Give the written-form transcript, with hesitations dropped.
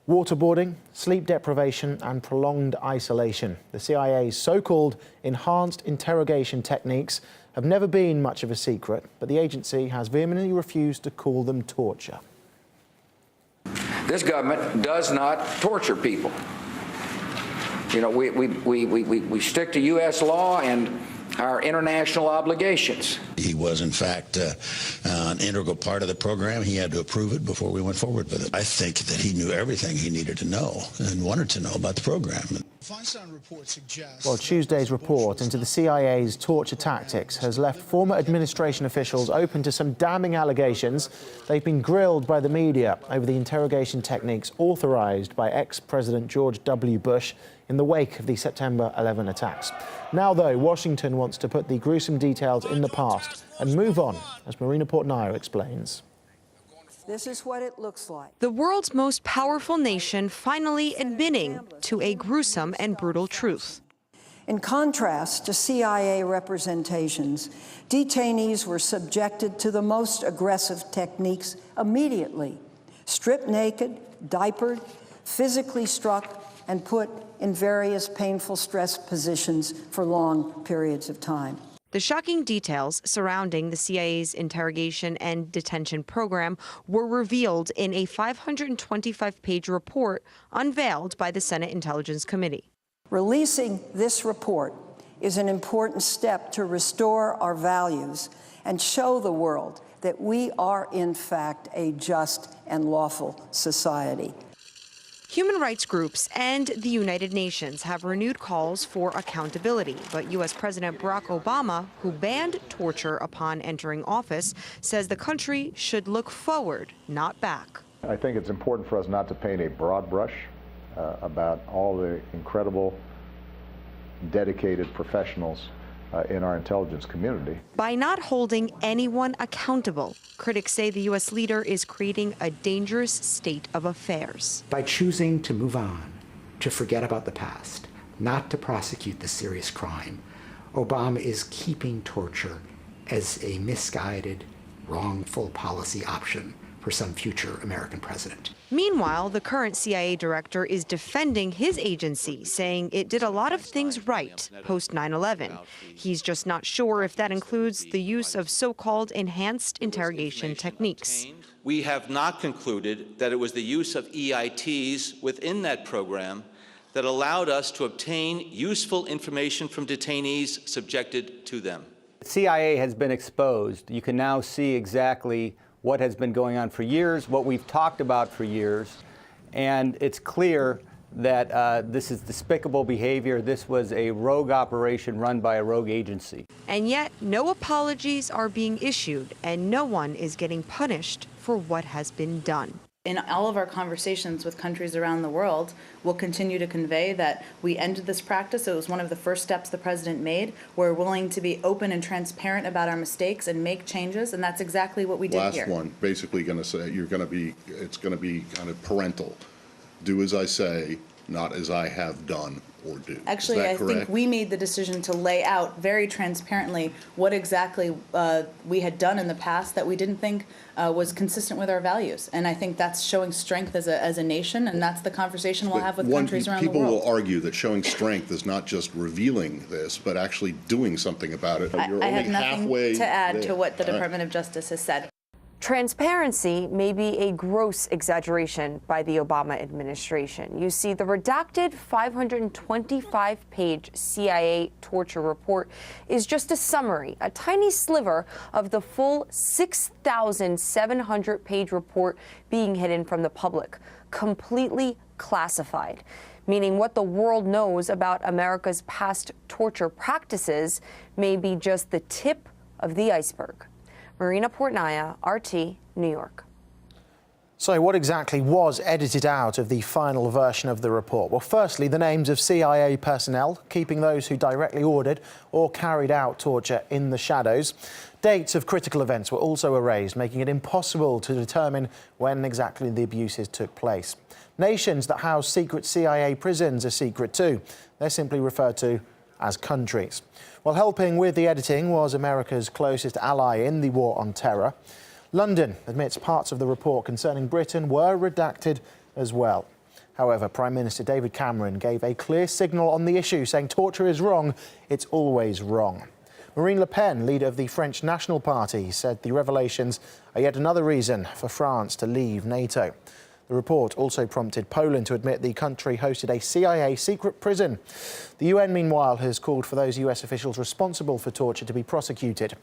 Waterboarding, sleep deprivation and prolonged isolation. The CIA's so-called enhanced interrogation techniques have never been much of a secret, but the agency has vehemently refused to call them torture. This government does not torture people. You know, we stick to U.S. law and our international obligations. He was, in fact, an integral part of the program. He had to approve it before we went forward with it. I think that he knew everything he needed to know and wanted to know about the program. Well, Tuesday's report into the CIA's torture tactics has left former administration officials open to some damning allegations. They've been grilled by the media over the interrogation techniques authorized by ex-President George W. Bush in the wake of the September 11 attacks. Now, though, Washington wants to put the gruesome details in the past and move on, as Marina Portnaio explains. This is what it looks like. The world's most powerful nation finally admitting to a gruesome and brutal truth. In contrast to CIA representations, detainees were subjected to the most aggressive techniques immediately. Stripped naked, diapered, physically struck, and put in various painful stress positions for long periods of time. The shocking details surrounding the CIA's interrogation and detention program were revealed in a 525-page report unveiled by the Senate Intelligence Committee. Releasing this report is an important step to restore our values and show the world that we are, in fact, a just and lawful society. Human rights groups and the United Nations have renewed calls for accountability, but U.S. President Barack Obama, who banned torture upon entering office, says the country should look forward, not back. I think it's important for us not to paint a broad brush about all the incredible, dedicated professionals in our intelligence community. By not holding anyone accountable, critics say the U.S. leader is creating a dangerous state of affairs. By choosing to move on, to forget about the past, not to prosecute the serious crime, Obama is keeping torture as a misguided, wrongful policy option for some future American president. Meanwhile, the current CIA director is defending his agency, saying it did a lot of things right post 9/11. He's just not sure if that includes the use of so-called enhanced interrogation techniques. We have not concluded that it was the use of EITs within that program that allowed us to obtain useful information from detainees subjected to them. The CIA has been exposed. You can now see exactly what has been going on for years, what we've talked about for years, and it's clear that this is despicable behavior. This was a rogue operation run by a rogue agency. And yet, no apologies are being issued, and no one is getting punished for what has been done. In all of our conversations with countries around the world, we'll continue to convey that we ended this practice. It was one of the first steps the president made. We're willing to be open and transparent about our mistakes and make changes, and that's exactly what we did here. Last one, basically going to say it's going to be kind of parental. Do as I say, not as I have done or do. Actually, I think we made the decision to lay out very transparently what exactly we had done in the past that we didn't think was consistent with our values. And I think that's showing strength as a nation, and that's the conversation we'll have with countries around the world. People will argue that showing strength is not just revealing this, but actually doing something about it. I have nothing to add to what the Department of Justice has said. Transparency may be a gross exaggeration by the Obama administration. You see, the redacted 525-page CIA torture report is just a summary, a tiny sliver of the full 6,700-page report being hidden from the public, completely classified, meaning what the world knows about America's past torture practices may be just the tip of the iceberg. Marina Portnaio, RT, New York. So what exactly was edited out of the final version of the report? Well, firstly, the names of CIA personnel, keeping those who directly ordered or carried out torture in the shadows. Dates of critical events were also erased, making it impossible to determine when exactly the abuses took place. Nations that house secret CIA prisons are secret too. They're simply referred to as countries. Well, helping with the editing was America's closest ally in the war on terror. London admits parts of the report concerning Britain were redacted as well. However, Prime Minister David Cameron gave a clear signal on the issue, saying torture is wrong, it's always wrong. Marine Le Pen, leader of the French National Party, said the revelations are yet another reason for France to leave NATO. The report also prompted Poland to admit the country hosted a CIA secret prison. The UN, meanwhile, has called for those US officials responsible for torture to be prosecuted.